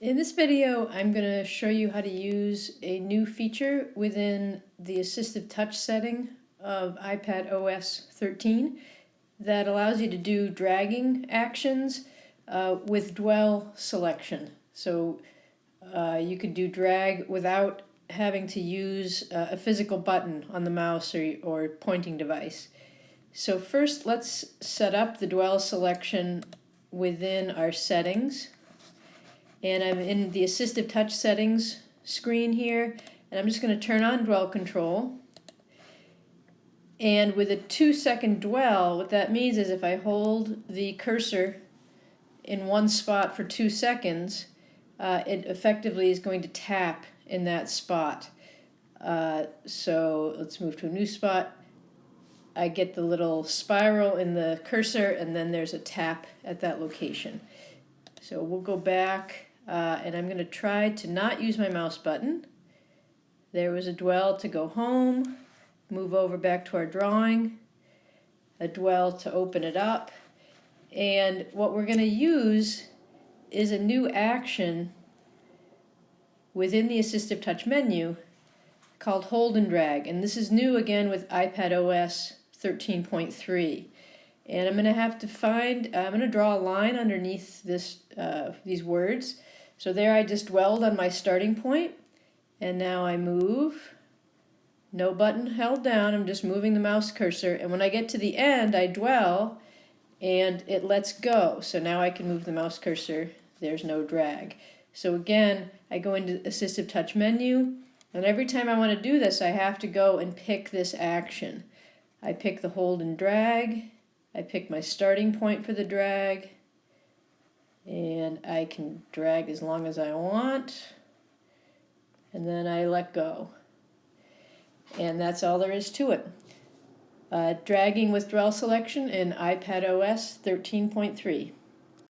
In this video, I'm going to show you how to use a new feature within the Assistive Touch setting of iPadOS 13 that allows you to do dragging actions with dwell selection. So you could do drag without having to use a physical button on the mouse or pointing device. So first, let's set up the dwell selection within our settings. And I'm in the Assistive Touch settings screen here, and I'm just going to turn on dwell control. And with a 2-second dwell, what that means is if I hold the cursor in one spot for 2 seconds, it effectively is going to tap in that spot. So let's move to a new spot. I get the little spiral in the cursor, and then there's a tap at that location. So we'll go back. And I'm going to try to not use my mouse button. There was a dwell to go home, move over back to our drawing, a dwell to open it up. And what we're going to use is a new action within the Assistive Touch menu called Hold and Drag. And this is new again with iPadOS 13.3. And I'm going to have to I'm going to draw a line underneath these words. So there I just dwelled on my starting point, and now I move. No button held down, I'm just moving the mouse cursor, and when I get to the end, I dwell, and it lets go. So now I can move the mouse cursor, there's no drag. So again, I go into Assistive Touch menu, and every time I want to do this, I have to go and pick this action. I pick the hold and drag, I pick my starting point for the drag, and I can drag as long as I want, and then I let go. And that's all there is to it. Dragging with dwell selection in iPadOS 13.3.